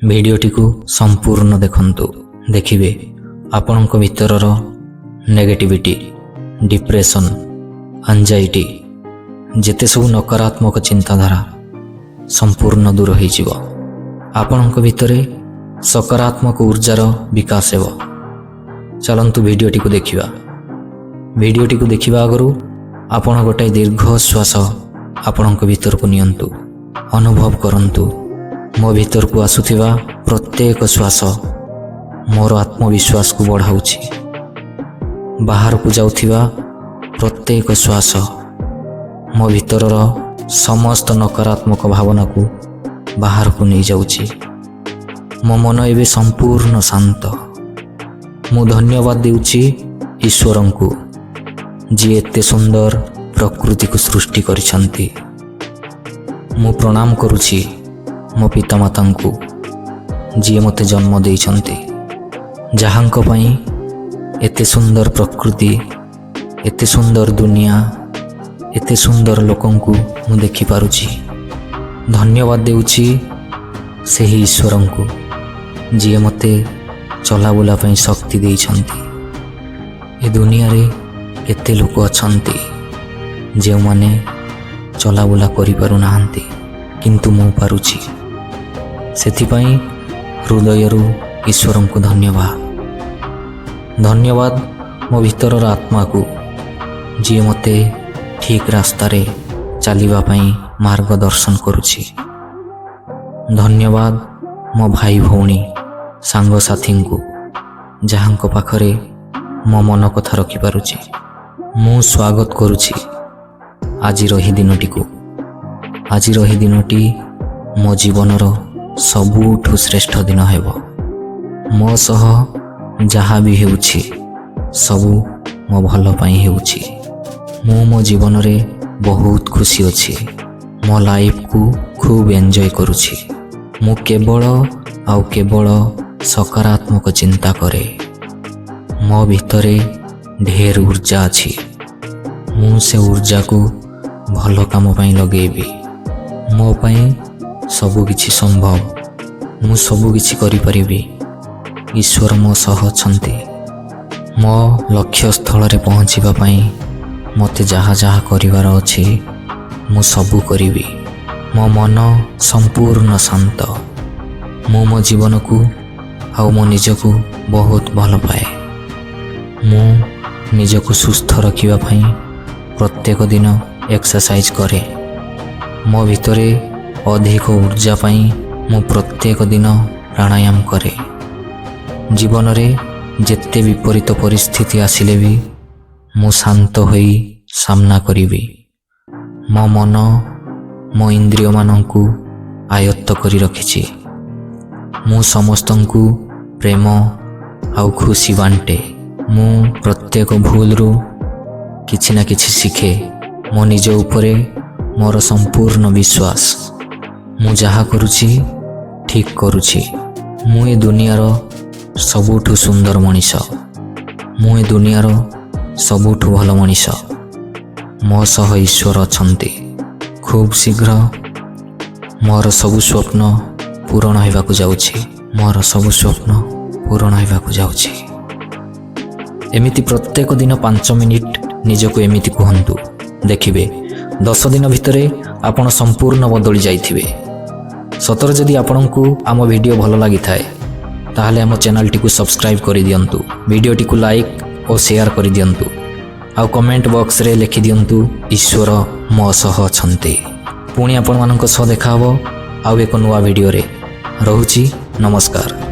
भिडियोटी को संपूर्ण देखंतु। देखिए आपणक भितरर नेगेटिविटी, डिप्रेशन, एंजाइटी जेते सब नकारात्मक चिंताधारा संपूर्ण दूर हो जिवो। आपणक भितरे सकारात्मक ऊर्जार विकास हेबो। चलंतु भिडियोटी को देखिबा। भिडियोटी को देखिबा आगरु आपण गोटे दीर्घ श्वास आपणक भीतर को नियंतु। अनुभव करंतु मो भीतर को आसुथिबा प्रत्येक श्वास मोर आत्मविश्वास को बढ़ाउछि। बाहर को जाउथिबा प्रत्येक श्वास मो भीतरर समस्त नकारात्मक भावना को बाहर को नहीं जाउछि। मो मन एबे संपूर्ण शांत। मु धन्यवाद देउछि ईश्वर को जी एते सुंदर प्रकृति को सृष्टि करिसंती। मु प्रणाम करुछि मो पितामाता को जी मते जन्म देइछंती। जहांक पई एते सुंदर प्रकृति, एते सुंदर दुनिया, एते सुंदर लोकन को मु देखि पारुछि। धन्यवाद देउछि सेही ईश्वर को जी मते चला बुला पई शक्ति देइछंती। ए दुनिया रे केते लोक अछंती जे माने चला बुला करि पारु नाहंती, किंतु मु पारुछि। सेथिपई हृदयरु ईश्वर को धन्यवाद। धन्यवाद मो भीतरर आत्मा को जी मते ठीक रास्ता रे चलिबा पई मार्गदर्शन करुछि। धन्यवाद मो भाई भौणी सांग साथी को जहांक पाखरे मो मन कथा रखि पारुछि। मु स्वागत करुछि आजिर ही दिनटी को। आजिर ही दिनटी मो जीवनर सबुठु श्रेष्ठ दिन हेबो। मो सह जहा भी हेउछि सबु मो भल पई हेउछि। मु मो जीवन रे बहुत खुशी अछि। मो लाइफ को खूब एंजॉय करुछि। मु केवल सकारात्मक चिंता करे। मो भितरे ढेर ऊर्जा अछि। मु से ऊर्जा को भल काम पई लगेबी। मो पई सबु किछि संभव। मु सबु किछि करि परिबी। ईश्वर मो सह छंती। मो लक्ष्य स्थल रे पहुंचीबा पई मते जहा जहा करिवार अछि मु सबु करिबी। मो मन संपूर्ण शांत। मु मो जीवन को आउ मो निज को बहुत भल पाए। मु निज को सुस्थ रखिबा पई प्रत्येक दिन एक्सरसाइज करे। मो भितरे अधिक ऊर्जा पई मु प्रत्येक दिन प्राणायाम करे। जीवन रे जेते विपरीत परिस्थिति आसिले भी मु शांत होई सामना करिबी। मो मन मो इंद्रिय मानंकु आयत्त करी रखिछि। मु समस्तंकु प्रेम आउ खुशी बांटे। मु प्रत्येक भूल रु किछि ना किछि शिखे। मो निज उपरे मोर संपूर्ण विश्वास। मु जहा करुछि ठीक करुछि। मु ए दुनियार सबुठु सुंदर मनीष। मु ए दुनियार सबुठु भल मनीष। मो सह ईश्वर अछंती। खूब शीघ्र मोर सबु स्वप्न पूरण हेबाकु जाउछि। मोर सबु स्वप्न पूरण हेबाकु जाउछि। एमिति प्रत्येक दिन 5 मिनिट निजको एमिति कहंतु। देखिबे 10 दिन भितरे आपण संपूर्ण बदली जाइथिबे। सतर जदि आपनकु आम वीडियो भल लागि थाए ताहले आम चैनल टी को सब्सक्राइब करि दियंतु। वीडियो टी को लाइक और शेयर करि दियंतु। आ कमेंट बॉक्स रे लिखि दियंतु ईश्वर मो सह अछंती। पुणी आपण मानक सह देखा हबो आउ एक नुवा वीडियो रे। रहुछि नमस्कार।